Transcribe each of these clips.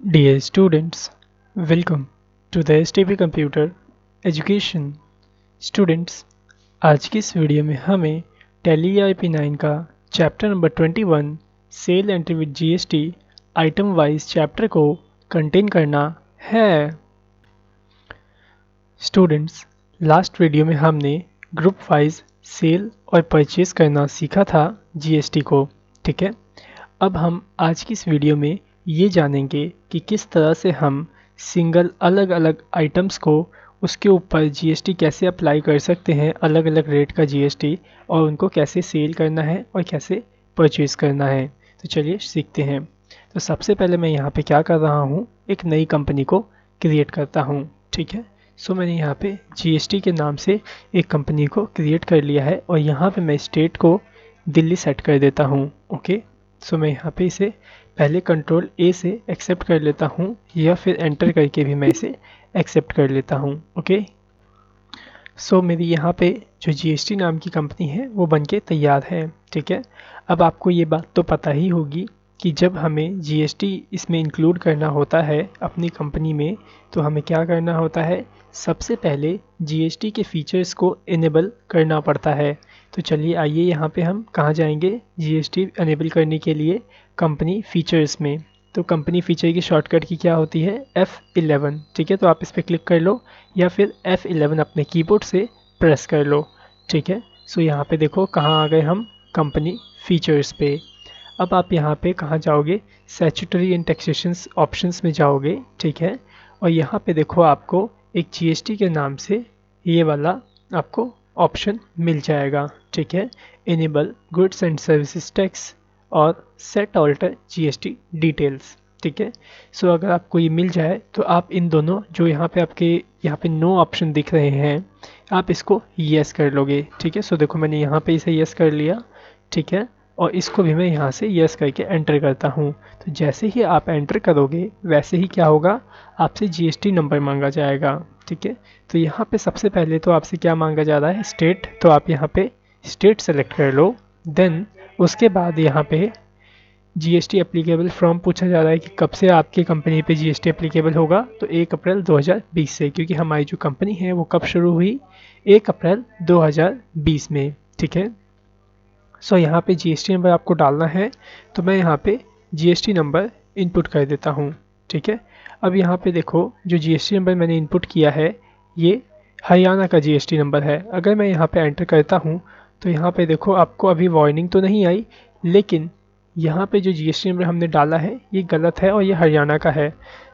Dear students, welcome to the STP Computer Education. Students, आज की इस वीडियो में हमें Tally IP9 का chapter number 21 sale entry with GST item wise chapter को कंटेन करना है। स्टूडेंट्स, लास्ट वीडियो में हमने ग्रुप वाइज सेल और परचेज करना सीखा था जीएसटी को, ठीक है। अब हम आज की इस वीडियो में ये जानेंगे कि किस तरह से हम सिंगल अलग अलग आइटम्स को उसके ऊपर जीएसटी कैसे अप्लाई कर सकते हैं, अलग अलग रेट का जीएसटी, और उनको कैसे सेल करना है और कैसे परचेज करना है। तो चलिए सीखते हैं। तो सबसे पहले मैं यहाँ पे क्या कर रहा हूँ, एक नई कंपनी को क्रिएट करता हूँ, ठीक है। सो मैंने यहाँ पे जीएसटी के नाम से एक कंपनी को क्रिएट कर लिया है और यहाँ पे मैं स्टेट को दिल्ली सेट कर देता हूँ, ओके। सो मैं यहाँ पे इसे पहले कंट्रोल ए से एक्सेप्ट कर लेता हूँ या फिर एंटर करके भी मैं इसे एक्सेप्ट कर लेता हूँ, ओके। सो मेरी यहाँ पे जो जीएसटी नाम की कंपनी है वो बनके तैयार है, ठीक है। अब आपको ये बात तो पता ही होगी कि जब हमें जीएसटी इसमें इंक्लूड करना होता है अपनी कंपनी में, तो हमें क्या करना होता है, सबसे पहले जीएसटी के फीचर्स को इनेबल करना पड़ता है। तो चलिए आइए यहाँ पे हम कहाँ जाएंगे जीएसटी इनेबल करने के लिए, कंपनी फीचर्स में। तो कंपनी फीचर की शॉर्टकट की क्या होती है, F11, ठीक है। तो आप इस पर क्लिक कर लो या फिर F11 अपने कीबोर्ड से प्रेस कर लो, ठीक है। सो यहाँ पे देखो कहाँ आ गए हम, कंपनी फीचर्स पे। अब आप यहाँ पे कहाँ जाओगे, स्टैट्यूटरी एंड टैक्सेशन ऑप्शंस में जाओगे, ठीक है। और यहाँ पे देखो आपको एक जीएसटी के नाम से ये वाला आपको ऑप्शन मिल जाएगा, ठीक है। Enable goods and services tax और सेट ऑल्टर जीएसटी डिटेल्स, ठीक है। सो अगर आपको ये मिल जाए तो आप इन दोनों जो यहाँ पे आपके यहाँ पे नो ऑप्शन दिख रहे हैं, आप इसको यस कर लोगे, ठीक है। सो देखो मैंने यहाँ पे इसे यस कर लिया, ठीक है। और इसको भी मैं यहाँ से यस करके एंटर करता हूँ। तो जैसे ही आप एंटर करोगे वैसे ही क्या होगा, आपसे जीएसटी नंबर मांगा जाएगा, ठीक है। तो यहाँ पे सबसे पहले तो आपसे क्या मांगा जा रहा है, स्टेट। तो आप यहाँ पे स्टेट सेलेक्ट कर लो। देन उसके बाद यहाँ पे जीएसटी एप्लीकेबल फ्रॉम पूछा जा रहा है कि कब से आपकी कंपनी पे जीएसटी एप्लीकेबल होगा। तो 1 अप्रैल 2020 से, क्योंकि हमारी जो कंपनी है वो कब शुरू हुई, 1 अप्रैल 2020 में, ठीक है। सो यहाँ पे जीएसटी नंबर आपको डालना है। तो मैं यहाँ पे जीएसटी नंबर इनपुट कर देता हूँ, ठीक है। अब यहाँ पे देखो जो जीएसटी नंबर मैंने इनपुट किया है ये हरियाणा का जीएसटी नंबर है। अगर मैं यहाँ पे एंटर करता हूँ तो यहाँ पे देखो आपको अभी वार्निंग तो नहीं आई, लेकिन यहाँ पे जो जीएसटी नंबर हमने डाला है ये गलत है और ये हरियाणा का है।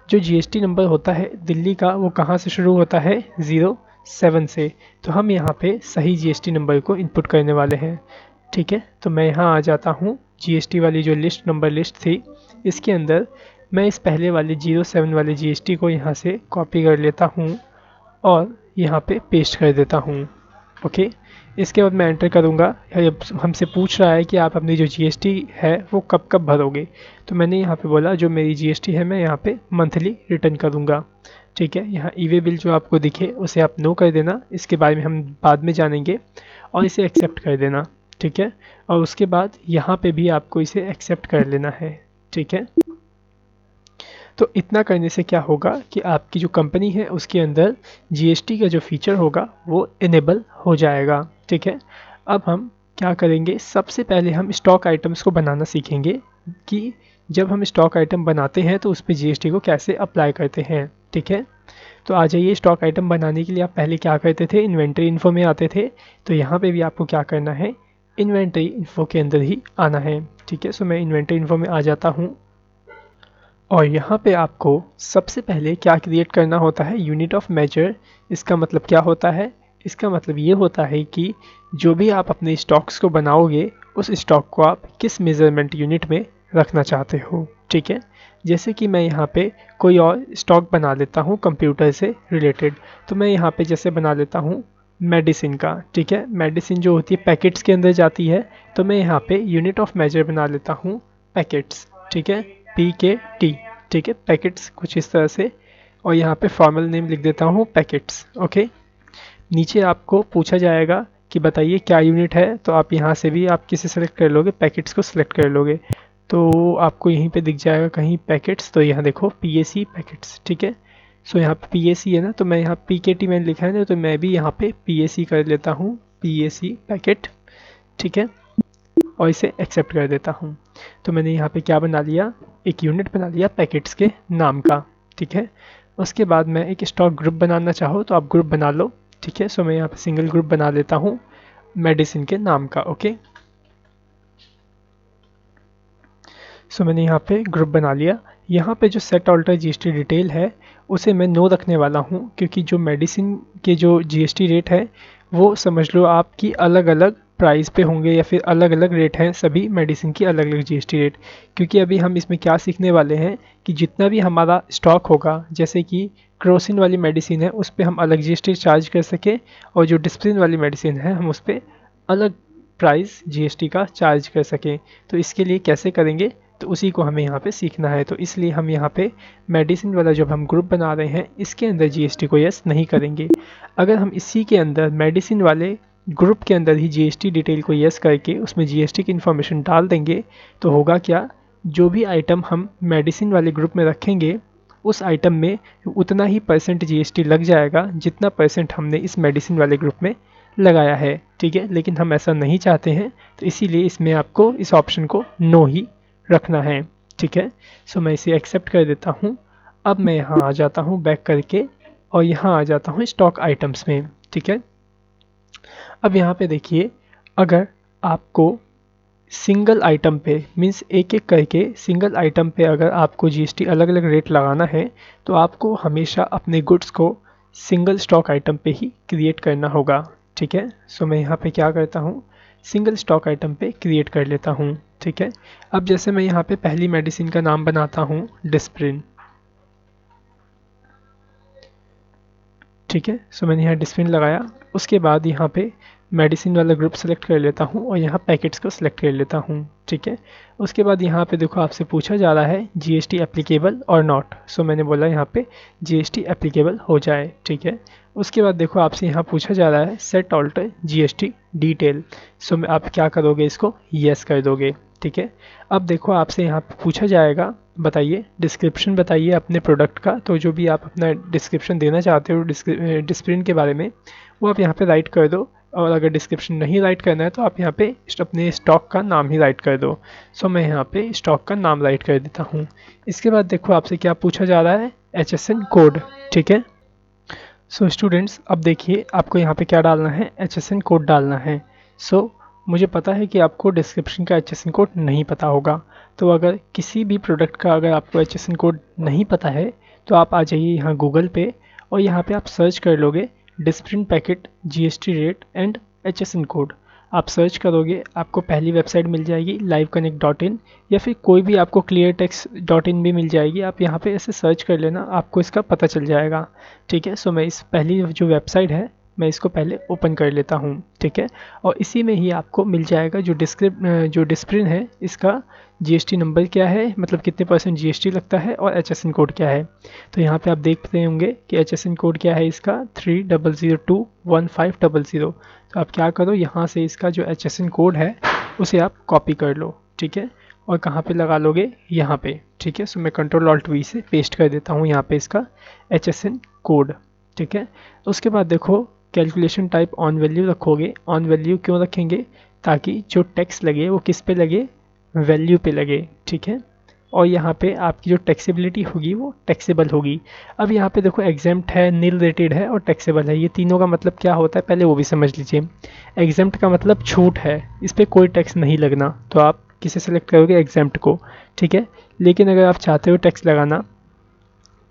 जो जीएसटी नंबर होता है दिल्ली का वो कहाँ से शुरू होता है, 07 से। तो हम यहाँ पे सही जीएसटी नंबर को इनपुट करने वाले हैं, ठीक है। तो मैं यहाँ आ जाता हूँ, जीएसटी वाली जो नंबर लिस्ट थी इसके अंदर मैं इस पहले वाले 07 वाले जीएसटी को यहाँ से कॉपी कर लेता हूँ और यहाँ पे पेस्ट कर देता हूँ, ओके। इसके बाद मैं एंटर करूँगा। हमसे पूछ रहा है कि आप अपनी जो जीएसटी है वो कब कब भरोगे। तो मैंने यहाँ पे बोला जो मेरी जीएसटी है मैं यहाँ पे मंथली रिटर्न करूँगा, ठीक है। यहाँ ई वे बिल जो आपको दिखे उसे आप नो कर देना, इसके बारे में हम बाद में जानेंगे, और इसे एक्सेप्ट कर देना, ठीक है। और उसके बाद यहाँ पे भी आपको इसे एक्सेप्ट कर लेना है, ठीक है। तो इतना करने से क्या होगा कि आपकी जो कंपनी है उसके अंदर जीएसटी का जो फीचर होगा वो इनेबल हो जाएगा, ठीक है। अब हम क्या करेंगे, सबसे पहले हम स्टॉक आइटम्स को बनाना सीखेंगे कि जब हम स्टॉक आइटम बनाते हैं तो उस पर जीएसटी को कैसे अप्लाई करते हैं, ठीक है। तो आ जाइए, स्टॉक आइटम बनाने के लिए आप पहले क्या करते थे, इन्वेंट्री इन्फो में आते थे। तो यहाँ पे भी आपको क्या करना है, इन्वेंट्री इन्फो के अंदर ही आना है, ठीक है। सो मैं इन्वेंट्री इन्फो में आ जाता हूँ और यहाँ पे आपको सबसे पहले क्या क्रिएट करना होता है, यूनिट ऑफ मेजर। इसका मतलब क्या होता है, इसका मतलब ये होता है कि जो भी आप अपने स्टॉक्स को बनाओगे उस स्टॉक को आप किस मेज़रमेंट यूनिट में रखना चाहते हो, ठीक है। जैसे कि मैं यहाँ पे कोई और स्टॉक बना लेता हूँ कंप्यूटर से रिलेटेड। तो मैं यहाँ पे जैसे बना लेता हूँ मेडिसिन का, ठीक है। मेडिसिन जो होती है पैकेट्स के अंदर जाती है, तो मैं यहाँ पे यूनिट ऑफ मेजर बना लेता हूँ पैकेट्स, ठीक है, PKT, ठीक है, पैकेट्स कुछ इस तरह से। और यहाँ पे फॉर्मल नेम लिख देता हूँ पैकेट्स, ओके। नीचे आपको पूछा जाएगा कि बताइए क्या यूनिट है, तो आप यहाँ से भी आप किसे सेलेक्ट कर लोगे, पैकेट्स को सिलेक्ट कर लोगे। तो आपको यहीं पे दिख जाएगा कहीं पैकेट्स, तो यहाँ देखो PAC पैकेट्स, ठीक है। सो यहाँ पे PAC है ना, तो मैं यहाँ PKT मैंने लिखा है ना, तो मैं भी यहाँ पे PAC कर लेता हूँ, PAC पैकेट, ठीक है, और इसे एक्सेप्ट कर देता हूँ। तो मैंने यहाँ पे क्या बना लिया, एक यूनिट बना लिया पैकेट्स के नाम का, ठीक है। उसके बाद मैं एक स्टॉक ग्रुप बनाना चाहो तो आप ग्रुप बना लो, ठीक है। सो मैं यहाँ पे सिंगल ग्रुप बना लेता हूँ मेडिसिन के नाम का, ओके। सो मैंने यहाँ पे ग्रुप बना लिया। यहाँ पे जो सेट ऑल्टर GST डिटेल है उसे मैं नो रखने वाला हूँ, क्योंकि जो मेडिसिन के जो GST रेट है वो समझ लो आपकी अलग अलग प्राइस पे होंगे, या फिर अलग अलग रेट हैं सभी मेडिसिन की, अलग अलग GST रेट। क्योंकि अभी हम इसमें क्या सीखने वाले हैं कि जितना भी हमारा स्टॉक होगा, जैसे कि क्रोसिन वाली मेडिसिन है उस पर हम अलग GST चार्ज कर सकें, और जो डिस्प्रिन वाली मेडिसिन है हम उस पर अलग प्राइस GST का चार्ज कर सकें। तो इसके लिए कैसे करेंगे, तो उसी को हमें यहाँ पे सीखना है। तो इसलिए हम यहाँ पे मेडिसिन वाला जब हम ग्रुप बना रहे हैं इसके अंदर GST को यस नहीं करेंगे। अगर हम इसी के अंदर मेडिसिन वाले ग्रुप के अंदर ही GST डिटेल को यस करके उसमें GST की इन्फॉर्मेशन डाल देंगे, तो होगा क्या, जो भी आइटम हम मेडिसिन वाले ग्रुप में रखेंगे उस आइटम में उतना ही % GST लग जाएगा जितना % हमने इस मेडिसिन वाले ग्रुप में लगाया है, ठीक है। लेकिन हम ऐसा नहीं चाहते हैं, तो इसीलिए इसमें आपको इस ऑप्शन को नो ही रखना है, ठीक है। सो मैं इसे एक्सेप्ट कर देता हूँ। अब मैं यहाँ आ जाता हूँ बैक करके, और यहाँ आ जाता हूँ स्टॉक आइटम्स में, ठीक है। अब यहाँ पे देखिए, अगर आपको सिंगल आइटम पे मीन्स एक एक करके सिंगल आइटम पे अगर आपको GST अलग अलग रेट लगाना है, तो आपको हमेशा अपने गुड्स को सिंगल स्टॉक आइटम पे ही क्रिएट करना होगा, ठीक है। सो मैं यहाँ पे क्या करता हूँ, सिंगल स्टॉक आइटम पे क्रिएट कर लेता हूँ, ठीक है। अब जैसे मैं यहाँ पे पहली मेडिसिन का नाम बनाता हूँ डिस्प्रिन, ठीक है। सो मैंने यहाँ डिस्प्रिन लगाया। उसके बाद यहाँ पे मेडिसिन वाला ग्रुप सेलेक्ट कर लेता हूँ और यहाँ पैकेट्स को सिलेक्ट कर लेता हूँ, ठीक है। उसके बाद यहाँ पे देखो आपसे पूछा जा रहा है GST एप्लीकेबल और नॉट। सो मैंने बोला यहाँ पे GST एप्लीकेबल हो जाए, ठीक है। उसके बाद देखो आपसे यहाँ पूछा जा रहा है सेट ऑल्टर GST डिटेल। सो आप क्या करोगे, इसको यस कर दोगे, ठीक है। अब देखो आपसे यहाँ पे पूछा जाएगा, बताइए डिस्क्रिप्शन बताइए अपने प्रोडक्ट का। तो जो भी आप अपना डिस्क्रिप्शन देना चाहते हो डिस्प्रिन के बारे में, वो आप यहाँ पे राइट कर दो। और अगर डिस्क्रिप्शन नहीं राइट करना है तो आप यहाँ पे अपने स्टॉक का नाम ही राइट कर दो। सो मैं यहाँ पे स्टॉक का नाम राइट कर देता हूँ। इसके बाद देखो आपसे क्या पूछा जा रहा है, HSN कोड, ठीक है। सो स्टूडेंट्स अब देखिए आपको यहाँ पे क्या डालना है, HSN कोड डालना है। सो मुझे पता है कि आपको डिस्क्रिप्शन का HSN कोड नहीं पता होगा, तो अगर किसी भी प्रोडक्ट का अगर आपको HSN कोड नहीं पता है तो आप आ जाइए यहाँ गूगल पे, और यहाँ पे आप सर्च कर लोगे Disprin packet GST rate and HSN code. आप सर्च करोगे आपको पहली वेबसाइट मिल जाएगी liveconnect.in, या फिर कोई भी आपको cleartext.in भी मिल जाएगी। आप यहाँ पे ऐसे सर्च कर लेना, आपको इसका पता चल जाएगा, ठीक है। सो मैं इस पहली जो वेबसाइट है मैं इसको पहले ओपन कर लेता हूँ, ठीक है। और इसी में ही आपको मिल जाएगा जो डिस्प्रिन है इसका GST नंबर क्या है, मतलब कितने % GST लगता है, और HSN कोड क्या है। तो यहाँ पे आप देखते होंगे कि HSN कोड क्या है इसका 30021500। तो आप क्या करो, यहाँ से इसका जो HSN कोड है उसे आप कॉपी कर लो, ठीक है। और कहाँ पे लगा लोगे, यहाँ पे, ठीक है। सो मैं Ctrl+Alt+V से पेस्ट कर देता हूँ यहाँ पे इसका HSN कोड, ठीक है। उसके बाद देखो कैलकुलेशन टाइप ऑन वैल्यू रखोगे। ऑन वैल्यू क्यों रखेंगे, ताकि जो टैक्स लगे वो किस पे लगे, वैल्यू पे लगे, ठीक है। और यहाँ पे आपकी जो टैक्सेबिलिटी होगी वो टैक्सेबल होगी। अब यहाँ पे देखो एग्जेम्प्ट है, नील रेटेड है और टैक्सेबल है, ये तीनों का मतलब क्या होता है पहले वो भी समझ लीजिए। एग्जेम्प्ट का मतलब छूट है, इस पर कोई टैक्स नहीं लगना, तो आप किसे सेलेक्ट करोगे, एग्जेम्प्ट को, ठीक है। लेकिन अगर आप चाहते हो टैक्स लगाना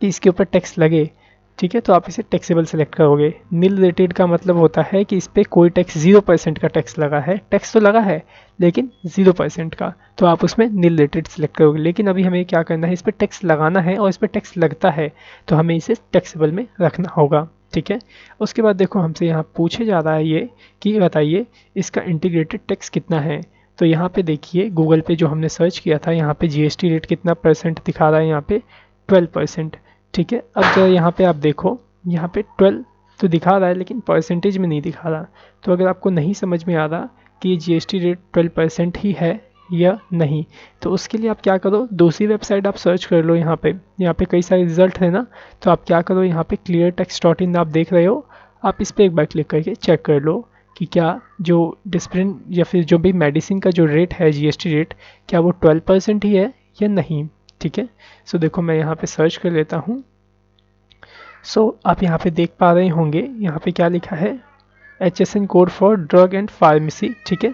कि इसके ऊपर टैक्स लगे, ठीक है, तो आप इसे टैक्सेबल सेलेक्ट करोगे। नील रेटेड का मतलब होता है कि इस पर कोई टैक्स 0% का टैक्स लगा है, टैक्स तो लगा है लेकिन 0% का, तो आप उसमें नील रेटेड सेलेक्ट करोगे। लेकिन अभी हमें क्या करना है, इस पर टैक्स लगाना है और इस पर टैक्स लगता है, तो हमें इसे टैक्सेबल में रखना होगा, ठीक है। उसके बाद देखो हमसे यहाँ पूछे जा रहा है ये कि बताइए इसका इंटीग्रेटेड टैक्स कितना है। तो यहाँ पे देखिए गूगल पे जो हमने सर्च किया था, यहाँ पे GST रेट कितना % दिखा रहा है, यहाँ पे 12%, ठीक है। अब जरा यहाँ पे आप देखो, यहाँ पे 12 तो दिखा रहा है लेकिन परसेंटेज में नहीं दिखा रहा। तो अगर आपको नहीं समझ में आ रहा कि ये GST रेट 12% ही है या नहीं। तो उसके लिए आप क्या करो, दूसरी वेबसाइट आप सर्च कर लो। यहाँ पे कई सारे रिजल्ट है ना, तो आप क्या करो, यहाँ पे cleartext.in आप देख रहे हो, आप इस पर एक बार क्लिक करके चेक कर लो कि क्या जो डिस्प्रिन या फिर जो भी मेडिसिन का जो रेट है, जीएसटी रेट, क्या वो 12% ही है या नहीं। ठीक है, सो देखो मैं यहाँ पे सर्च कर लेता हूँ। सो आप यहाँ पे देख पा रहे होंगे, यहाँ पे क्या लिखा है, HSN code for drug and pharmacy. ठीक है,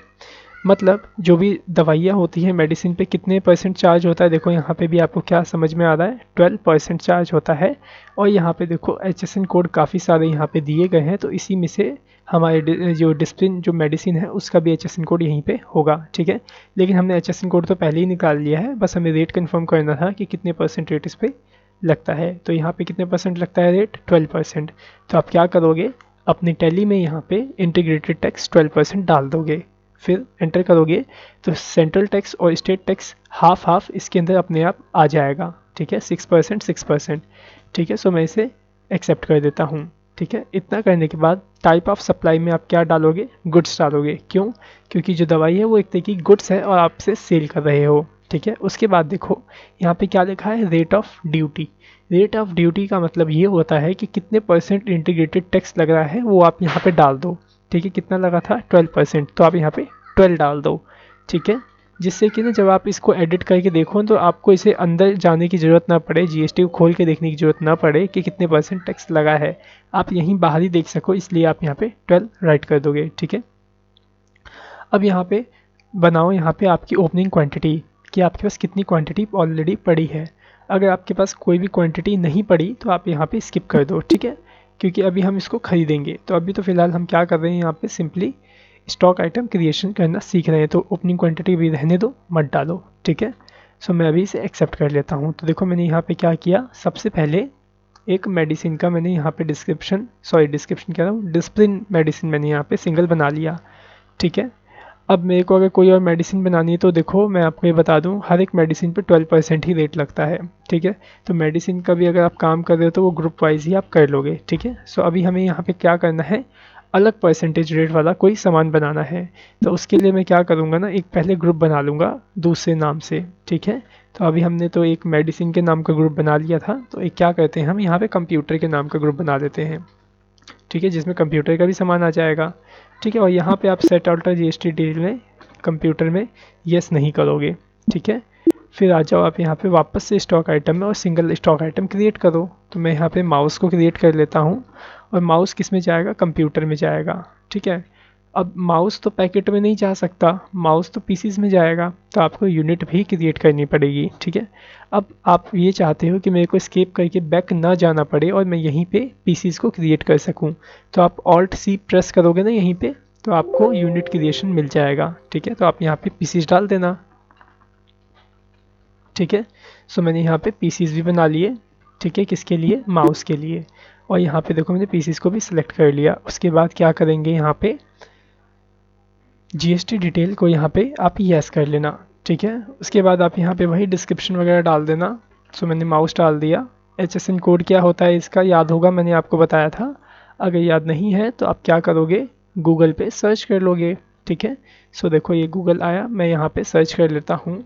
मतलब जो भी दवाइयाँ होती हैं मेडिसिन पे कितने परसेंट चार्ज होता है, देखो यहाँ पे भी आपको क्या समझ में आ रहा है, 12% चार्ज होता है। और यहाँ पे देखो HSN कोड काफ़ी सारे यहाँ पे दिए गए हैं, तो इसी में से हमारे जो डिस्प्लिन जो मेडिसिन है उसका भी HSN कोड यहीं पे होगा। ठीक है, लेकिन हमने HSN कोड तो पहले ही निकाल लिया है, बस हमें रेट कन्फर्म करना था कि कितने परसेंट रेट इस पर लगता है। तो यहाँ पे कितने परसेंट लगता है रेट, 12%। तो आप क्या करोगे, अपनी टैली में यहाँ पे इंटीग्रेटेड टैक्स 12% डाल दोगे, फिर एंटर करोगे तो सेंट्रल टैक्स और स्टेट टैक्स हाफ हाफ इसके अंदर अपने आप आ जाएगा। ठीक है, 6% 6%। ठीक है, सो मैं इसे एक्सेप्ट कर देता हूँ। ठीक है, इतना करने के बाद टाइप ऑफ सप्लाई में आप क्या डालोगे, गुड्स डालोगे। क्यों, क्योंकि जो दवाई है वो एक तरह की गुड्स है और आपसे सेल कर रहे हो। ठीक है, उसके बाद देखो यहाँ पे क्या लिखा है, rate of duty. Rate of duty का मतलब ये होता है कि कितने परसेंट इंटीग्रेटेड टैक्स लग रहा है वो आप यहाँ पे डाल दो। ठीक है, कितना लगा था, 12%, तो आप यहाँ पे 12 डाल दो। ठीक है, जिससे कि ना जब आप इसको एडिट करके देखो तो आपको इसे अंदर जाने की ज़रूरत ना पड़े, जीएसटी को खोल के देखने की ज़रूरत ना पड़े कि कितने परसेंट टैक्स लगा है, आप यहीं बाहर ही देख सको, इसलिए आप यहाँ पे 12 राइट कर दोगे। ठीक है, अब यहाँ पे बनाओ यहाँ पे आपकी ओपनिंग क्वांटिटी, कि आपके पास कितनी क्वांटिटी ऑलरेडी पड़ी है। अगर आपके पास कोई भी क्वांटिटी नहीं पड़ी तो आप यहाँ पे स्किप कर दो। ठीक है, क्योंकि अभी हम इसको खरीदेंगे, तो अभी तो फिलहाल हम क्या कर रहे हैं, यहाँ पे सिंपली स्टॉक आइटम क्रिएशन करना सीख रहे हैं, तो ओपनिंग क्वांटिटी भी रहने दो, मत डालो। ठीक है, सो मैं अभी इसे एक्सेप्ट कर लेता हूँ। तो देखो मैंने यहाँ पे क्या किया, सबसे पहले एक मेडिसिन का मैंने यहाँ पे डिस्क्रिप्शन कह रहा हूँ, डिस्प्लिन मेडिसिन मैंने यहाँ पे सिंगल बना लिया। ठीक है, अब मेरे को अगर कोई और मेडिसिन बनानी है तो देखो मैं आपको ये बता दूं, हर एक मेडिसिन पे 12% ही रेट लगता है। ठीक है, तो मेडिसिन का भी अगर आप काम कर रहे हो तो वो ग्रुप वाइज ही आप कर लोगे। ठीक है, सो अभी हमें यहाँ पे क्या करना है, अलग परसेंटेज रेट वाला कोई सामान बनाना है। तो उसके लिए मैं क्या करूँगा ना, एक पहले ग्रुप बना लूँगा दूसरे नाम से। ठीक है, तो अभी हमने तो एक मेडिसिन के नाम का ग्रुप बना लिया था, तो एक क्या करते हैं हम यहाँ पे कंप्यूटर के नाम का ग्रुप बना देते हैं। ठीक है, जिसमें कंप्यूटर का भी सामान आ जाएगा। ठीक है, और यहाँ पे आप सेट अल्टर जीएसटी डिटेल में कंप्यूटर में यस नहीं करोगे। ठीक है, फिर आ जाओ आप यहाँ पे वापस से स्टॉक आइटम में और सिंगल स्टॉक आइटम क्रिएट करो। तो मैं यहाँ पे माउस को क्रिएट कर लेता हूँ, और माउस किस में जाएगा, कंप्यूटर में जाएगा। ठीक है, अब माउस तो पैकेट में नहीं जा सकता, माउस तो पीसीज में जाएगा, तो आपको यूनिट भी क्रिएट करनी पड़ेगी। ठीक है, अब आप ये चाहते हो कि मेरे को एस्केप करके बैक ना जाना पड़े और मैं यहीं पे पीसीज को क्रिएट कर सकूं, तो आप ऑल्ट सी प्रेस करोगे ना यहीं पे, तो आपको यूनिट क्रिएशन मिल जाएगा। ठीक है, तो आप यहाँ पे पीसीज डाल देना। ठीक है, सो मैंने यहाँ पे पीसीज भी बना लिए। ठीक है, किसके लिए, माउस के लिए। और यहाँ पे देखो मैंने पीसीज को भी सिलेक्ट कर लिया। उसके बाद क्या करेंगे, यहाँ पे जीएसटी डिटेल को यहाँ पे आप यस कर लेना। ठीक है, उसके बाद आप यहाँ पे वही डिस्क्रिप्शन वगैरह डाल देना। सो मैंने माउस डाल दिया। HSN कोड क्या होता है इसका याद होगा, मैंने आपको बताया था। अगर याद नहीं है तो आप क्या करोगे, गूगल पे सर्च कर लोगे। ठीक है, सो देखो ये गूगल आया, मैं यहाँ पे सर्च कर लेता हूँ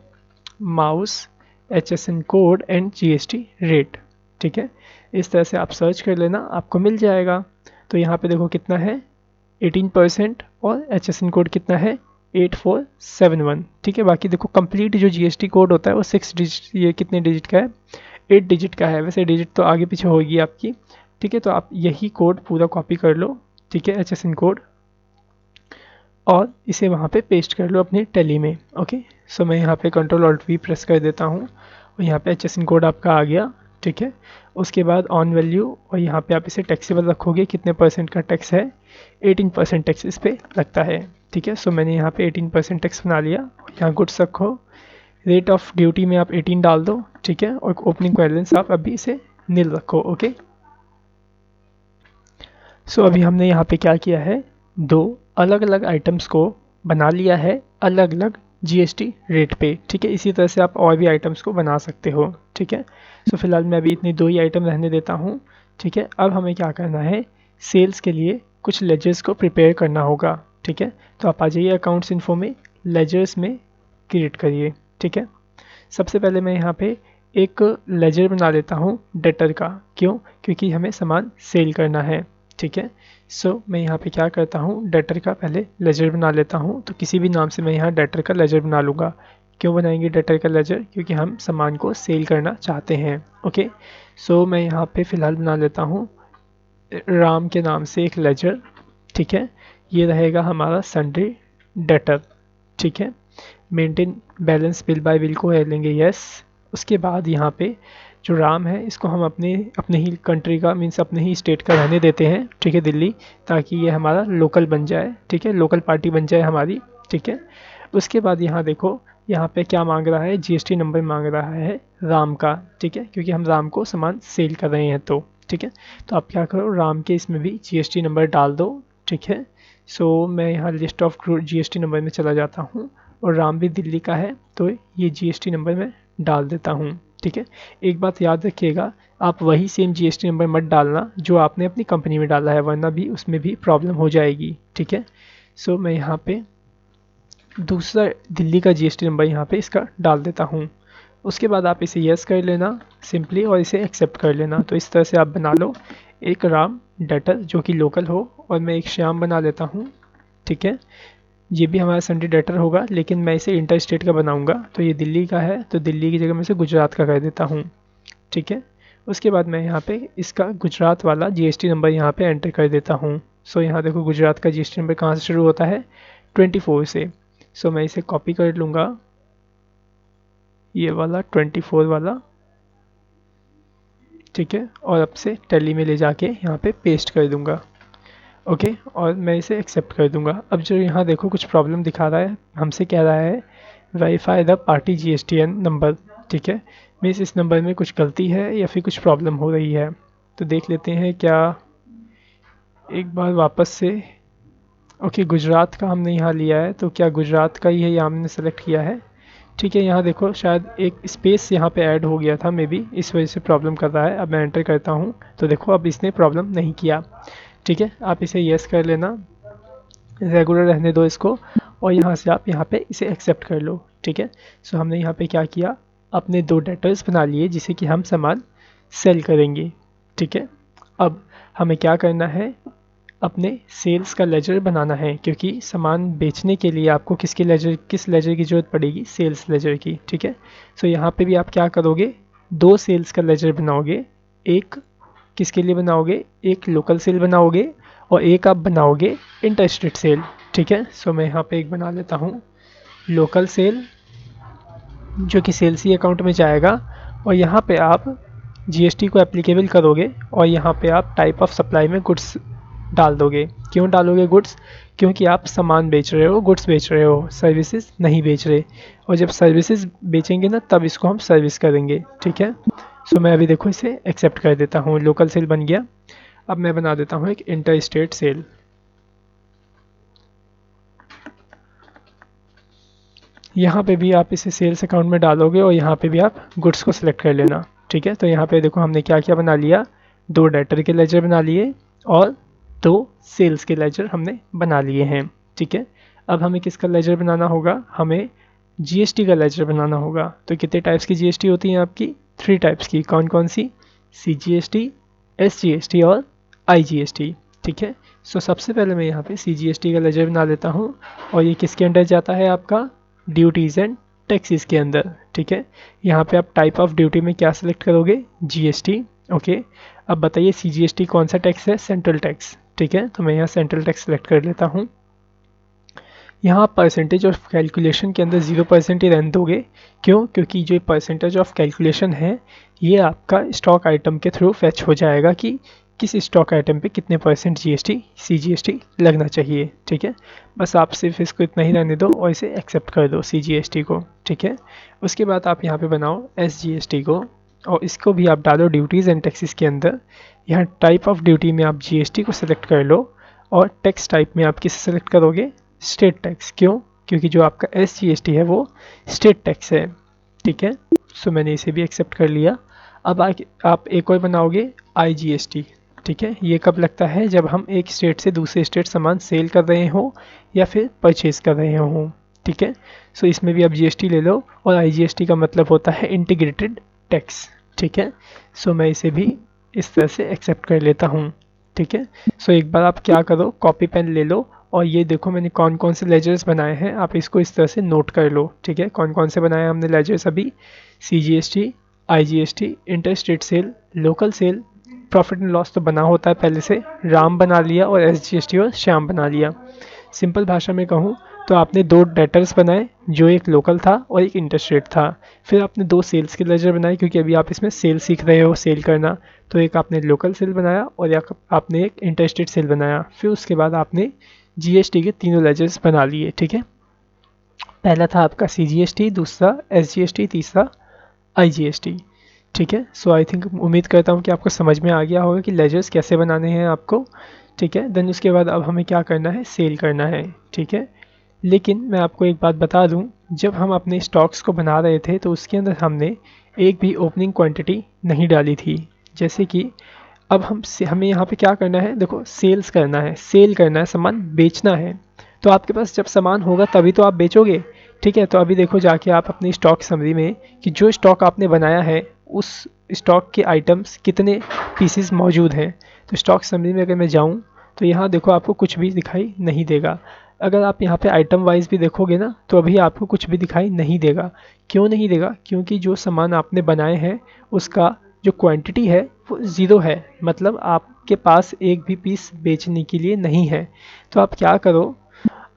mouse HSN code and GST rate. ठीक है, इस तरह से आप सर्च कर लेना, आपको मिल जाएगा। तो यहाँ पे देखो कितना है, 18% और HSN कोड कितना है, 8471। ठीक है, बाकी देखो कंप्लीट जो जीएसटी कोड होता है वो 6 डिजिट, ये कितने डिजिट का है, 8 डिजिट का है। वैसे डिजिट तो आगे पीछे होगी आपकी। ठीक है, तो आप यही कोड पूरा कॉपी कर लो। ठीक है, HSN कोड, और इसे वहाँ पे पेस्ट कर लो अपनी टैली में। ओके, सो मैं यहाँ पे Ctrl+Alt+V प्रेस कर देता हूँ, और यहाँ पे HSN कोड आपका आ गया। ठीक है, उसके बाद ऑन वैल्यू, और यहाँ पे आप इसे टैक्सेबल रखोगे, कितने परसेंट का टैक्स है, 18% टैक्स इस पर लगता है। ठीक है, सो मैंने यहाँ पे 18% टैक्स बना लिया। यहाँ गुड्स रखो, रेट ऑफ ड्यूटी में आप 18 डाल दो। ठीक है, और ओपनिंग बैलेंस आप अभी इसे नील रखो। ओके, सो अभी हमने यहाँ पे क्या किया है, दो अलग अलग आइटम्स को बना लिया है अलग अलग जीएसटी रेट पे। ठीक है, इसी तरह से आप और भी आइटम्स को बना सकते हो। ठीक है, सो फिलहाल मैं अभी इतनी दो ही आइटम रहने देता हूँ। ठीक है, अब हमें क्या करना है, सेल्स के लिए कुछ लेजर्स को प्रिपेयर करना होगा। ठीक है, तो आप आ जाइए अकाउंट्स इन्फो में, लेजर्स में क्रिएट करिए। ठीक है, सबसे पहले मैं यहाँ पे एक लेजर बना लेता हूँ डेटर का। क्यों? क्योंकि हमें सामान सेल करना है। ठीक है, सो मैं यहाँ पे क्या करता हूँ, डेटर का पहले लेजर बना लेता हूँ। तो किसी भी नाम से मैं यहाँ डेटर का लेजर बना लूँगा। क्यों बनाएंगे डेटर का लेजर? क्योंकि हम सामान को सेल करना चाहते हैं। ओके, सो मैं यहाँ पे फ़िलहाल बना लेता हूँ राम के नाम से एक लेजर। ठीक है, ये रहेगा हमारा सन्ड्री डेटर। ठीक है, maintain balance bill bye bill को ले लेंगे यस। उसके बाद यहाँ पे जो राम है इसको हम अपने ही कंट्री का मीन्स अपने ही स्टेट का रहने देते हैं। ठीक है, दिल्ली, ताकि ये हमारा लोकल बन जाए। ठीक है, लोकल पार्टी बन जाए हमारी। ठीक है, उसके बाद यहाँ देखो, यहाँ पे क्या मांग रहा है, जीएसटी नंबर मांग रहा है राम का। ठीक है, क्योंकि हम राम को सामान सेल कर रहे हैं तो। ठीक है, तो आप क्या करो, राम के इसमें भी जीएसटी नंबर डाल दो। ठीक है, सो मैं यहाँ लिस्ट ऑफ जीएसटी नंबर में चला जाता हूँ और राम भी दिल्ली का है तो ये जीएसटी नंबर मैं डाल देता हूँ। ठीक है, एक बात याद रखिएगा, आप वही सेम जीएसटी नंबर मत डालना जो आपने अपनी कंपनी में डाला है, वरना भी उसमें भी प्रॉब्लम हो जाएगी। ठीक है, सो मैं यहाँ पे दूसरा दिल्ली का जीएसटी नंबर यहाँ पे इसका डाल देता हूँ। उसके बाद आप इसे यस कर लेना सिंपली और इसे एक्सेप्ट कर लेना। तो इस तरह से आप बना लो एक राम डेटर जो कि लोकल हो, और मैं एक श्याम बना लेता हूँ। ठीक है, ये भी हमारा सन्ड्री डेटर होगा, लेकिन मैं इसे इंटर स्टेट का बनाऊंगा। तो ये दिल्ली का है तो दिल्ली की जगह मैं इसे गुजरात का कर देता हूँ। ठीक है, उसके बाद मैं यहाँ पे इसका गुजरात वाला जीएसटी नंबर यहाँ पे एंटर कर देता हूँ। सो यहाँ देखो गुजरात का जीएसटी नंबर कहाँ से शुरू होता है, 24 से। सो मैं इसे कॉपी कर लूँगा, ये वाला 24 वाला। ठीक है, और अब से टैली में ले जाके यहाँ पे पेस्ट कर दूँगा। ओके, और मैं इसे एक्सेप्ट कर दूंगा। अब जो यहाँ देखो कुछ प्रॉब्लम दिखा रहा है, हमसे कह रहा है verify the party GSTN number. ठीक है, मीन्स इस नंबर में कुछ गलती है या फिर कुछ प्रॉब्लम हो रही है। तो देख लेते हैं क्या, एक बार वापस से। ओके, गुजरात का हमने यहाँ लिया है तो क्या गुजरात का ही है, यहाँ हमने सेलेक्ट किया है। ठीक है, यहाँ देखो शायद एक स्पेस यहाँ पे ऐड हो गया था, मे बी इस वजह से प्रॉब्लम कर रहा है। अब मैं एंटर करता हूँ तो देखो अब इसने प्रॉब्लम नहीं किया। ठीक है, आप इसे यस कर लेना, रेगुलर रहने दो इसको, और यहाँ से आप यहाँ पे इसे एक्सेप्ट कर लो। ठीक है, सो हमने यहाँ पे क्या किया, अपने दो डेटर्स बना लिए जिसे कि हम सामान सेल करेंगे। ठीक है, अब हमें क्या करना है, अपने सेल्स का लेजर बनाना है, क्योंकि सामान बेचने के लिए आपको किस लेजर की ज़रूरत पड़ेगी, सेल्स लेजर की। ठीक है, सो यहाँ पे भी आप क्या करोगे, दो सेल्स का लेजर बनाओगे। एक किसके लिए बनाओगे, एक लोकल सेल बनाओगे और एक आप बनाओगे इंटर स्टेट सेल। ठीक है, सो मैं यहाँ पे एक बना लेता हूँ लोकल सेल जो कि सेल्स ही अकाउंट में जाएगा, और यहाँ पे आप जीएसटी को एप्लीकेबल करोगे और यहाँ पे आप टाइप ऑफ सप्लाई में गुड्स डाल दोगे। क्यों डालोगे गुड्स? क्योंकि आप सामान बेच रहे हो, गुड्स बेच रहे हो, सर्विसेज नहीं बेच रहे, और जब सर्विसेज बेचेंगे ना तब इसको हम सर्विस करेंगे। ठीक है, सो मैं अभी देखो इसे एक्सेप्ट कर देता हूँ, लोकल सेल बन गया। अब मैं बना देता हूँ एक इंटर स्टेट सेल। यहाँ पे भी आप इसे सेल्स अकाउंट में डालोगे और यहाँ पे भी आप गुड्स को सिलेक्ट कर लेना। ठीक है, तो यहाँ पे देखो हमने क्या क्या बना लिया, दो डेटर के लेजर बना लिए और दो सेल्स के लेजर हमने बना लिए हैं। ठीक है, अब हमें किसका लेजर बनाना होगा, हमें जीएसटी का लेजर बनाना होगा। तो कितने टाइप्स की जीएसटी होती हैं आपकी, 3 टाइप्स की। कौन कौन सी? सीजीएसटी, एसजीएसटी और आईजीएसटी। ठीक है, सो सबसे पहले मैं यहाँ पे सीजीएसटी का लेजर बना लेता हूँ, और ये किसके अंडर जाता है, आपका ड्यूटीज़ एंड टैक्सेस के अंदर। ठीक है, यहाँ पे आप टाइप ऑफ ड्यूटी में क्या सिलेक्ट करोगे, जीएसटी। ओके, अब बताइए सीजीएसटी कौन सा टैक्स है, सेंट्रल टैक्स। ठीक है, तो मैं यहाँ सेंट्रल टैक्स सेलेक्ट कर लेता हूँ। यहाँ परसेंटेज ऑफ कैलकुलेशन के अंदर 0% ही रहने दोगे। क्यों? क्योंकि जो परसेंटेज ऑफ कैलकुलेशन है ये आपका स्टॉक आइटम के थ्रू फैच हो जाएगा कि किस स्टॉक आइटम पे कितने परसेंट जीएसटी सीजीएसटी लगना चाहिए। ठीक है, बस आप सिर्फ इसको इतना ही रहने दो और इसे एक्सेप्ट कर दो सीजीएसटी को। ठीक है, उसके बाद आप यहाँ पे बनाओ एसजीएसटी को, और इसको भी आप डालो ड्यूटीज़ एंड टैक्सेस के अंदर। यहाँ टाइप ऑफ ड्यूटी में आप जीएसटी को सिलेक्ट कर लो, और टैक्स टाइप में आप किसे सेलेक्ट करोगे, स्टेट टैक्स। क्यों? क्योंकि जो आपका एसजीएसटी है वो स्टेट टैक्स है। ठीक है, सो मैंने इसे भी एक्सेप्ट कर लिया। अब आप एक और बनाओगे आईजीएसटी। ठीक है, ये कब लगता है, जब हम एक स्टेट से दूसरे स्टेट सामान सेल कर रहे हो या फिर परचेज कर रहे हो। ठीक है। सो इसमें भी आप जीएसटी ले लो, और आईजीएसटी का मतलब होता है इंटीग्रेटेड टैक्स, ठीक है। सो मैं इसे भी इस तरह से एक्सेप्ट कर लेता हूँ, ठीक है। सो एक बार आप क्या करो, कॉपी पेन ले लो, और ये देखो मैंने कौन कौन से लेजर्स बनाए हैं, आप इसको इस तरह से नोट कर लो, ठीक है। कौन कौन से बनाए हमने लेजर्स अभी, CGST, IGST, interstate sale, local sale, profit and loss तो बना होता है पहले से, राम बना लिया, और एसजीएसटी और श्याम बना लिया। सिंपल भाषा में कहूँ तो आपने दो डेटर्स बनाए, जो एक लोकल था और एक इंटरस्टेट था। फिर आपने दो सेल्स के लेजर बनाए, क्योंकि अभी आप इसमें सेल सीख रहे हो, सेल करना। तो एक आपने लोकल सेल बनाया और एक आपने एक इंटरस्टेट सेल बनाया। फिर उसके बाद आपने जीएसटी के तीनों लेजर्स बना लिए, ठीक है। पहला था आपका सीजीएसटी, दूसरा एसजीएसटी, तीसरा आईजीएसटी, ठीक है। सो आई थिंक, उम्मीद करता हूँ कि आपको समझ में आ गया होगा कि लेजर्स कैसे बनाने हैं आपको, ठीक है। देन उसके बाद अब हमें क्या करना है, सेल करना है, ठीक है। लेकिन मैं आपको एक बात बता दूं, जब हम अपने स्टॉक्स को बना रहे थे तो उसके अंदर हमने एक भी ओपनिंग क्वांटिटी नहीं डाली थी। जैसे कि अब हमें यहाँ पे क्या करना है, देखो सेल्स करना है, सेल करना है, सामान बेचना है। तो आपके पास जब सामान होगा तभी तो आप बेचोगे, ठीक है। तो अभी देखो जाके आप अपनी स्टॉक समरी में कि जो स्टॉक आपने बनाया है उस स्टॉक के आइटम्स कितने पीसेस मौजूद हैं। तो स्टॉक समरी में अगर मैं जाऊँ तो यहाँ देखो आपको कुछ भी दिखाई नहीं देगा। अगर आप यहाँ पे आइटम वाइज भी देखोगे ना तो अभी आपको कुछ भी दिखाई नहीं देगा। क्यों नहीं देगा? क्योंकि जो सामान आपने बनाए हैं उसका जो क्वांटिटी है वो ज़ीरो है, मतलब आपके पास एक भी पीस बेचने के लिए नहीं है। तो आप क्या करो,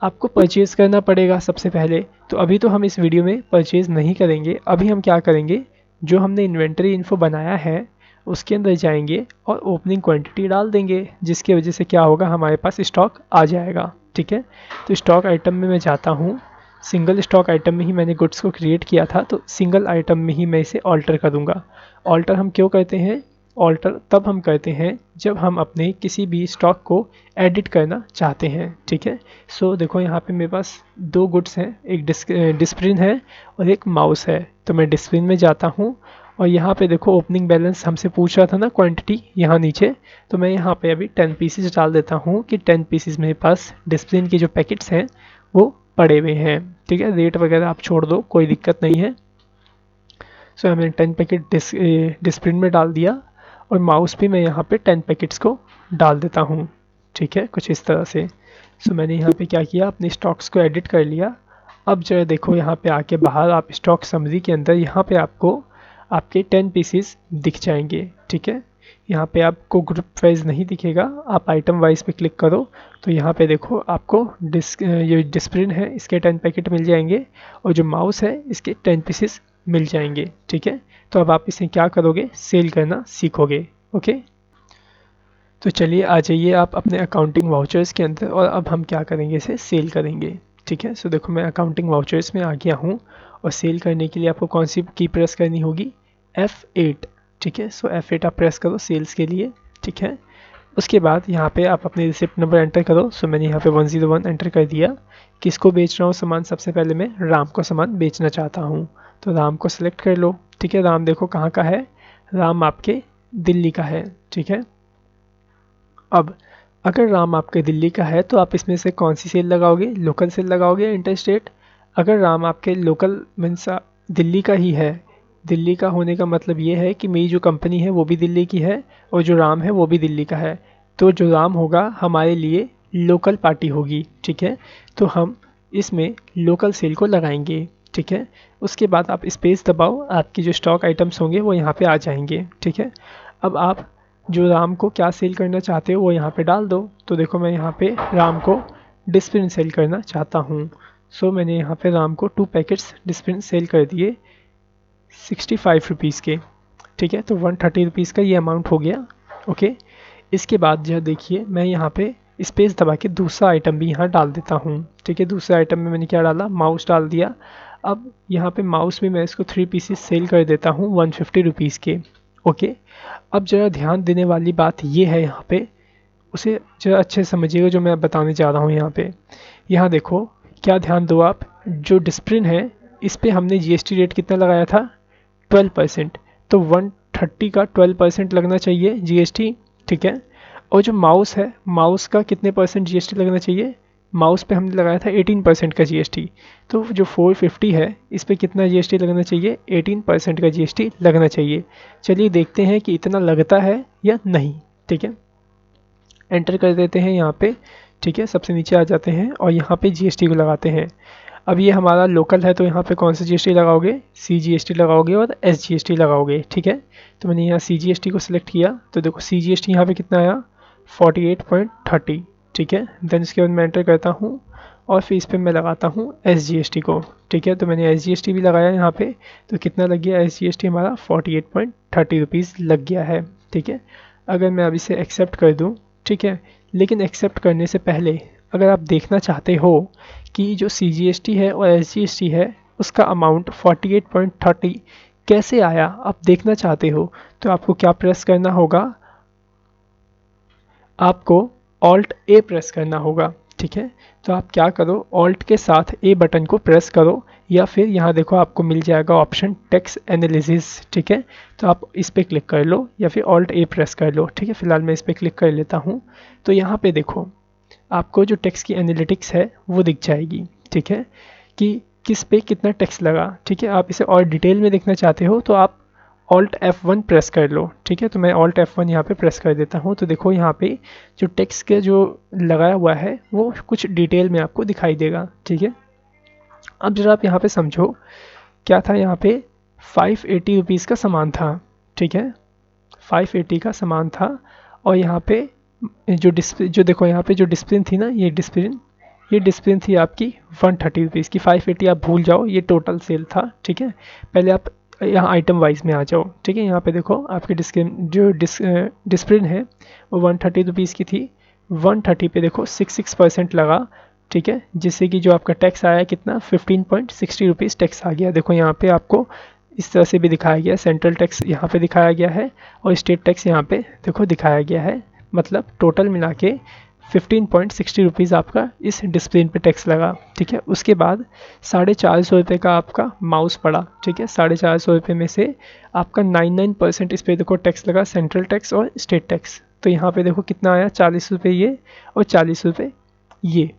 आपको परचेज़ करना पड़ेगा सबसे पहले। तो अभी तो हम इस वीडियो में परचेज़ नहीं करेंगे, अभी हम क्या करेंगे, जो हमने इन्वेंटरी इन्फो बनाया है उसके अंदर जाएंगे और ओपनिंग क्वांटिटी डाल देंगे, जिसकी वजह से क्या होगा, हमारे पास स्टॉक आ जाएगा, ठीक है। तो स्टॉक आइटम में मैं जाता हूँ, सिंगल स्टॉक आइटम में ही मैंने गुड्स को क्रिएट किया था, तो सिंगल आइटम में ही मैं इसे ऑल्टर करूँगा। ऑल्टर हम क्यों करते हैं, ऑल्टर तब हम करते हैं जब हम अपने किसी भी स्टॉक को एडिट करना चाहते हैं, ठीक है। सो देखो यहाँ पे मेरे पास दो गुड्स हैं, एक डिस्प्रिन है और एक माउस है। तो मैं डिस्प्रिन में जाता हूँ और यहाँ पे देखो ओपनिंग बैलेंस हमसे पूछ रहा था ना, क्वांटिटी यहाँ नीचे। तो मैं यहाँ पे अभी 10 पीसेस डाल देता हूँ कि 10 पीसेस मेरे पास डिस्प्लिन के जो पैकेट्स हैं वो पड़े हुए हैं, ठीक है। रेट वगैरह आप छोड़ दो, कोई दिक्कत नहीं है। सो मैंने 10 पैकेट डिस्प्लिन में डाल दिया, और माउस भी मैं यहाँ पे 10 पैकेट्स को डाल देता हूँ, ठीक है, कुछ इस तरह से। सो मैंने यहाँ पे क्या किया, अपने स्टॉक्स को एडिट कर लिया। अब जो है देखो यहाँ पे आके बाहर आप स्टॉक समरी के अंदर यहाँ पे आपको आपके 10 पीसेस दिख जाएंगे, ठीक है। यहाँ पे आपको ग्रुप वाइज नहीं दिखेगा, आप आइटम वाइज पे क्लिक करो तो यहाँ पे देखो आपको ये डिस्प्लिन है इसके 10 पैकेट मिल जाएंगे, और जो माउस है इसके 10 पीसेस मिल जाएंगे, ठीक है। तो अब आप इसे क्या करोगे, सेल करना सीखोगे, ओके। तो चलिए आ जाइए आप अपने अकाउंटिंग वाउचर्स के अंदर, और अब हम क्या करेंगे, इसे सेल करेंगे, ठीक है। सो देखो मैं अकाउंटिंग वाउचर्स में आ गया हूँ, और सेल करने के लिए आपको कौन सी की प्रेस करनी होगी, F8, ठीक है। सो F8 आप प्रेस करो सेल्स के लिए, ठीक है। उसके बाद यहाँ पे आप अपने रिसिप्ट नंबर एंटर करो। सो मैंने यहाँ पे 101 एंटर कर दिया। किसको बेच रहा हूँ सामान, सबसे पहले मैं राम को सामान बेचना चाहता हूँ, तो राम को सिलेक्ट कर लो, ठीक है। राम देखो कहाँ का है, राम आपके दिल्ली का है, ठीक है। अब अगर राम आपके दिल्ली का है तो आप इसमें से कौन सी सेल लगाओगे, लोकल सेल लगाओगे या इंटरस्टेट। अगर राम आपके लोकल मीन्स दिल्ली का ही है, दिल्ली का होने का मतलब ये है कि मेरी जो कंपनी है वो भी दिल्ली की है और जो राम है वो भी दिल्ली का है, तो जो राम होगा हमारे लिए लोकल पार्टी होगी, ठीक है। तो हम इसमें लोकल सेल को लगाएंगे, ठीक है। उसके बाद आप स्पेस दबाओ, आपकी जो स्टॉक आइटम्स होंगे वो यहाँ पे आ जाएंगे, ठीक है। अब आप जो राम को क्या सेल करना चाहते हो वो यहाँ पे डाल दो। तो देखो मैं यहाँ पे राम को डिस्प्लिन सेल करना चाहता हूँ। सो मैंने यहाँ पे राम को 2 पैकेट्स डिस्प्लिन सेल कर दिए 65 रुपीज़ के, ठीक है। तो 130 रुपीज़ का ये अमाउंट हो गया, ओके। इसके बाद जो देखिए मैं यहाँ पे स्पेस दबा के दूसरा आइटम भी यहाँ डाल देता हूँ, ठीक है। दूसरे आइटम में मैंने क्या डाला, माउस डाल दिया। अब यहाँ पे माउस में मैं इसको 3 पीसेस सेल कर देता हूँ 150 रुपीज़ के, ओके। अब ज़रा ध्यान देने वाली बात ये है यहाँ पे, उसे ज़रा अच्छे से समझिएगा जो मैं बताने जा रहा हूँ यहाँ पे। यहाँ देखो क्या ध्यान दो आप, जो डिस्प्लिन है इस पे हमने जीएसटी रेट कितना लगाया था, 12%। तो 130 का 12% लगना चाहिए जीएसटी, ठीक है। और जो माउस है, माउस का कितने परसेंट जीएसटी लगना चाहिए, माउस पे हमने लगाया था 18% का जीएसटी, तो जो 450 है इस पे कितना जीएसटी लगना चाहिए, 18% का जीएसटी लगना चाहिए। चलिए देखते हैं कि इतना लगता है या नहीं। ठीक है, एंटर कर देते हैं यहाँ पे। ठीक है, सबसे नीचे आ जाते हैं और यहाँ पे जीएसटी को लगाते हैं। अब ये हमारा लोकल है तो यहाँ पे कौन सा जीएसटी लगाओगे, सीजीएसटी लगाओगे और एसजीएसटी लगाओगे। ठीक है, तो मैंने यहाँ सीजीएसटी को सिलेक्ट किया तो देखो सीजीएसटी यहाँ पे कितना आया, 48.30। ठीक है, देन इसके बाद मैं एंटर करता हूँ और फिर इस पर मैं लगाता हूँ एसजीएसटी को। ठीक है, तो मैंने एसजीएसटी भी लगाया यहाँ पे, तो कितना लग गया एसजीएसटी हमारा 48.30 रुपीज़ लग गया है। ठीक है, अगर मैं अब इसे एक्सेप्ट कर दूँ, ठीक है, लेकिन एक्सेप्ट करने से पहले अगर आप देखना चाहते हो कि जो सीजीएसटी है और एसजीएसटी है उसका अमाउंट 48.30 कैसे आया, आप देखना चाहते हो तो आपको क्या प्रेस करना होगा, आपको ऑल्ट ए प्रेस करना होगा। ठीक है, तो आप क्या करो, ऑल्ट के साथ ए बटन को प्रेस करो या फिर यहाँ देखो आपको मिल जाएगा ऑप्शन टेक्स्ट एनालिसिस। ठीक है, तो आप इस पर क्लिक कर लो या फिर ऑल्ट ए प्रेस कर लो। ठीक है, फिलहाल मैं इस पर क्लिक कर लेता हूँ। तो यहाँ पे देखो आपको जो टेक्स्ट की एनालिटिक्स है वो दिख जाएगी। ठीक है, कि किस पे कितना टेक्स्ट लगा। ठीक है, आप इसे और डिटेल में देखना चाहते हो तो आप ऑल्ट F1 प्रेस कर लो। ठीक है, तो मैं ऑल्ट F1 यहाँ पे प्रेस कर देता हूँ। तो देखो यहाँ पे जो टेक्स्ट के जो लगाया हुआ है वो कुछ डिटेल में आपको दिखाई देगा। ठीक है, अब जरा आप यहाँ पे समझो क्या था, यहाँ पे 580 रुपीज़ का सामान था। ठीक है, 580 का सामान था और यहाँ पे जो देखो यहाँ पे जो डिस्प्लिन थी ना, ये डिस्प्लिन थी आपकी 130 रुपीज़ की। 580 आप भूल जाओ, ये टोटल सेल था। ठीक है, पहले आप यहाँ आइटम वाइज में आ जाओ। ठीक है, यहाँ पे देखो आपकी डिस्प्लिन है वो 130 रुपीज़ की थी। 130 पे देखो 66% लगा। ठीक है, जिससे कि जो आपका टैक्स आया कितना, 15.60 रुपीज़ टैक्स आ गया। देखो यहाँ पे आपको इस तरह से भी दिखाया गया, सेंट्रल टैक्स यहाँ पे दिखाया गया है और स्टेट टैक्स यहाँ पे देखो दिखाया गया है। मतलब टोटल मिला के 15.60 रुपीज़ आपका इस डिस्प्लेन पे टैक्स लगा। ठीक है, उसके बाद 450 रुपये का आपका माउस पड़ा। ठीक है, 450 रुपये में से आपका 99% इस पर देखो टैक्स लगा, सेंट्रल टैक्स और स्टेट टैक्स। तो यहाँ पे देखो कितना आया, 40 रुपये ये और 40 रुपये ये।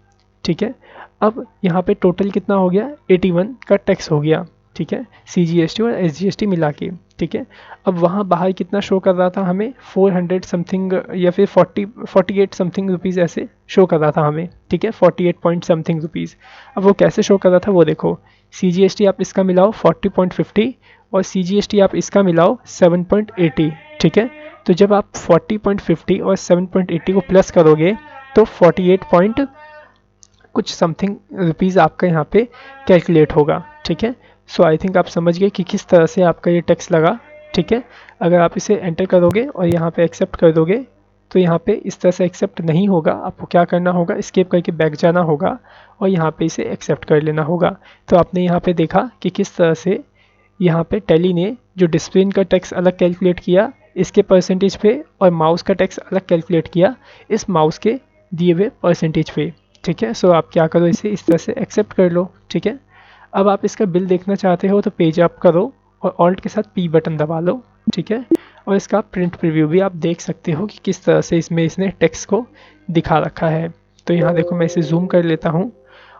ठीक है, अब यहाँ पे टोटल कितना हो गया, 81 का टैक्स हो गया। ठीक है, सीजीएसटी और एसजीएसटी मिला के। ठीक है, अब वहाँ बाहर कितना शो कर रहा था हमें, 400 समथिंग या फिर 48 समथिंग रुपीज़ ऐसे शो कर रहा था हमें। ठीक है, 48 पॉइंट समथिंग रुपीज़। अब वो कैसे शो कर रहा था वो देखो, सीजीएसटी आप इसका मिलाओ 40.50 और सीजीएसटी आप इसका मिलाओ 7.80। ठीक है, तो जब आप 40.50 और 7.80 को प्लस करोगे तो 48 पॉइंट कुछ समथिंग रुपीज़ आपका यहाँ पे कैलकुलेट होगा। ठीक है, सो आई थिंक आप समझ गए कि किस तरह से आपका ये टैक्स लगा। ठीक है, अगर आप इसे एंटर करोगे और यहाँ पे एक्सेप्ट कर दोगे तो यहाँ पे इस तरह से एक्सेप्ट नहीं होगा। आपको क्या करना होगा, एस्केप करके बैक जाना होगा और यहाँ पे इसे एक्सेप्ट कर लेना होगा। तो आपने यहाँ पे देखा कि किस तरह से यहाँ पे टैली ने जो डिस्प्लिन का टैक्स अलग कैलकुलेट किया इसके परसेंटेज पे और माउस का टैक्स अलग कैलकुलेट किया इस माउस के दिए हुए परसेंटेज पे। ठीक है, सो आप क्या करो, इसे इस तरह से एक्सेप्ट कर लो। ठीक है, अब आप इसका बिल देखना चाहते हो तो पेज अप करो और ऑल्ट के साथ पी बटन दबा लो। ठीक है, और इसका प्रिंट प्रीव्यू भी आप देख सकते हो कि किस तरह से इसने टेक्स्ट को दिखा रखा है। तो यहाँ देखो मैं इसे जूम कर लेता हूँ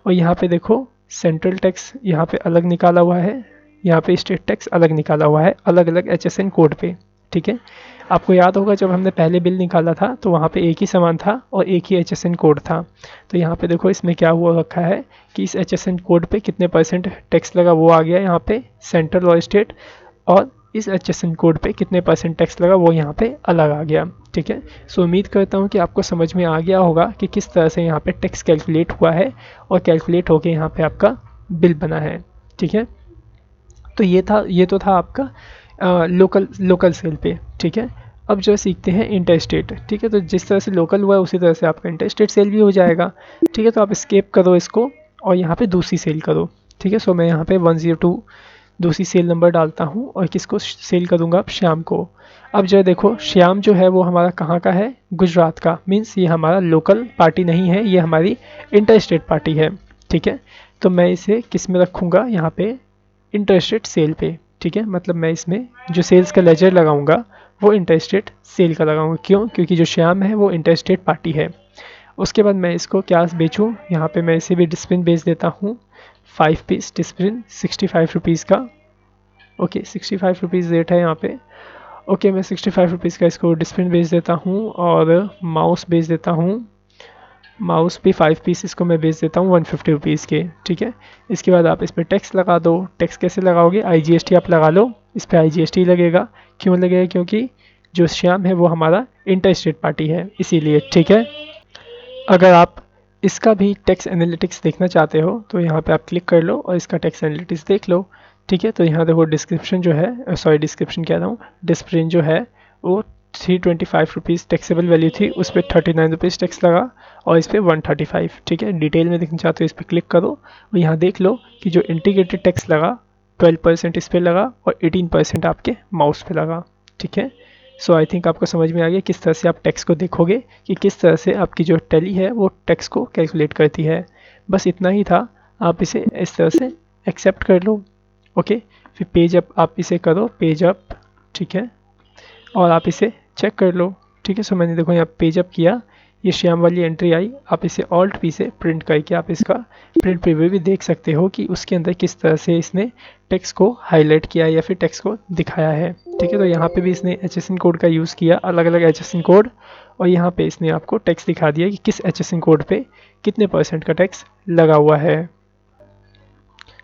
और यहाँ पे देखो सेंट्रल टैक्स यहाँ पे अलग निकाला हुआ है, यहाँ पे स्टेट टैक्स अलग निकाला हुआ है, अलग अलग HSN कोड पे। ठीक है, आपको याद होगा जब हमने पहले बिल निकाला था तो वहाँ पे एक ही सामान था और एक ही HSN कोड था। तो यहाँ पे देखो इसमें क्या हुआ रखा है कि इस HSN कोड पे कितने परसेंट टैक्स लगा वो आ गया यहाँ पे सेंट्रल और स्टेट, और इस HSN कोड पे कितने परसेंट टैक्स लगा वो यहाँ पे अलग आ गया। ठीक है, सो उम्मीद करता हूँ कि आपको समझ में आ गया होगा कि किस तरह से यहाँ पे टैक्स कैलकुलेट हुआ है और कैलकुलेट होके यहाँ पे आपका बिल बना है। ठीक है, तो ये तो था आपका लोकल सेल पे। ठीक है, अब जो सीखते हैं इंटर स्टेट। ठीक है, तो जिस तरह से लोकल हुआ है उसी तरह से आपका इंटर स्टेट सेल भी हो जाएगा। ठीक है, तो आप स्केप करो इसको और यहाँ पे दूसरी सेल करो। ठीक है, सो मैं यहाँ पे 102 दूसरी सेल नंबर डालता हूँ और किसको सेल करूँगा, अब श्याम को। अब जो देखो श्याम जो है वो हमारा कहाँ का है, गुजरात का, मीन्स ये हमारा लोकल पार्टी नहीं है, ये हमारी इंटर स्टेट पार्टी है। ठीक है, तो मैं इसे किस में रखूँगा, यहाँ पे इंटर स्टेट सेल पे। ठीक है, मतलब मैं इसमें जो सेल्स का लेजर लगाऊंगा वो इंटर स्टेट सेल का लगाऊंगा। क्यों, क्योंकि जो श्याम है वो इंटर स्टेट पार्टी है उसके बाद मैं इसको क्या बेचूँ, यहाँ पे मैं इसे भी डिस्प्लिन बेच देता हूँ 5 पीस डिस्प्लिन 65 रुपीज़ का। ओके 65 रुपीज़ रेट है यहाँ पे। ओके मैं 65 रुपीज़ का इसको डिस्प्लिन बेच देता हूँ और माउस बेच देता हूँ, माउस भी 5 पीस इसको मैं बेच देता हूँ 150 रुपीज़ के। ठीक है, इसके बाद आप इस पर टैक्स लगा दो। टैक्स कैसे लगाओगे, IGST आप लगा लो, इस पर IGST लगेगा। क्यों लगेगा, क्योंकि जो श्याम है वो हमारा इंटर स्टेट पार्टी है, इसीलिए। ठीक है, अगर आप इसका भी टैक्स एनालिटिक्स देखना चाहते हो तो यहाँ पे आप क्लिक कर लो और इसका टैक्स एनालिटिक्स देख लो। ठीक है, तो यहाँ देखो डिस्क्रिप्शन जो है, सॉरी डिस्क्रिप्शन कह रहा हूँ, डिस्प्लिन जो है वो 325 रुपीज़ टैक्सेबल वैल्यू थी, उस पर 39 रुपीज़ टैक्स लगा और इस पर 135। ठीक है, डिटेल में देखना चाहते हो इस पर क्लिक करो और यहाँ देख लो कि जो इंटीग्रेटेड टैक्स लगा 12% इस पर लगा और 18% आपके माउस पे लगा। ठीक है, सो आई थिंक आपको समझ में आ गया किस तरह से आप टैक्स को देखोगे कि किस तरह से आपकी जो टैली है वो टैक्स को कैलकुलेट करती है। बस इतना ही था, आप इसे इस तरह से एक्सेप्ट कर लो। ओके, फिर पेज अप आप इसे करो, पेज अप। ठीक है, और आप इसे चेक कर लो। ठीक है, सो मैंने देखो यहाँ पेज अप किया, ये श्याम वाली एंट्री आई, आप इसे ऑल्ट पी से प्रिंट करके आप इसका प्रिंट प्रीव्यू भी देख सकते हो कि उसके अंदर किस तरह से इसने टेक्स्ट को हाईलाइट किया है या फिर टेक्स्ट को दिखाया है। ठीक है, तो यहाँ पे भी इसने HSN कोड का यूज़ किया, अलग अलग HSN कोड, और यहाँ पे इसने आपको टेक्स्ट दिखा दिया कि किस HSN कोड पे कितने % का टैक्स लगा हुआ है।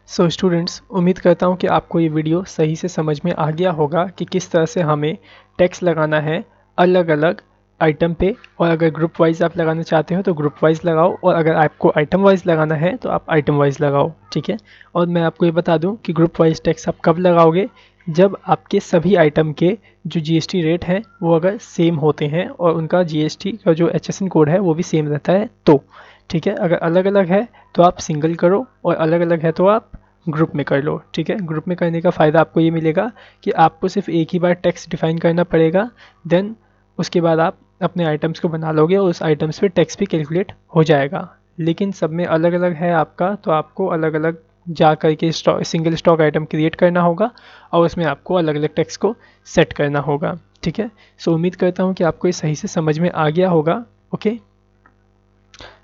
सो स्टूडेंट्स, उम्मीद करता हूँ कि आपको ये वीडियो सही से समझ में आ गया होगा कि किस तरह से हमें टैक्स लगाना है अलग अलग आइटम पे, और अगर ग्रुप वाइज आप लगाना चाहते हो तो ग्रुप वाइज लगाओ, और अगर आपको आइटम वाइज लगाना है तो आप आइटम वाइज लगाओ। ठीक है, और मैं आपको ये बता दूं कि ग्रुप वाइज टैक्स आप कब लगाओगे, जब आपके सभी आइटम के जो GST रेट हैं वो अगर सेम होते हैं और उनका GST का जो HSN कोड है वो भी सेम रहता है तो। ठीक है, अगर अलग अलग है तो आप सिंगल करो और अलग अलग है तो आप ग्रुप में कर लो। ठीक है, ग्रुप में करने का फ़ायदा आपको ये मिलेगा कि आपको सिर्फ एक ही बार टैक्स डिफाइन करना पड़ेगा, देन उसके बाद आप अपने आइटम्स को बना लोगे और उस आइटम्स पे टैक्स भी कैलकुलेट हो जाएगा। लेकिन सब में अलग अलग है आपका, तो आपको अलग अलग जा करके सिंगल स्टॉक आइटम क्रिएट करना होगा और उसमें आपको अलग अलग टैक्स को सेट करना होगा। ठीक है, सो उम्मीद करता हूँ कि आपको ये सही से समझ में आ गया होगा। ओके,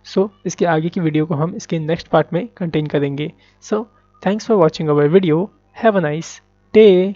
सो इसके आगे की वीडियो को हम इसके नेक्स्ट पार्ट में कंटेन करेंगे। So thanks for watching our video, have a nice day.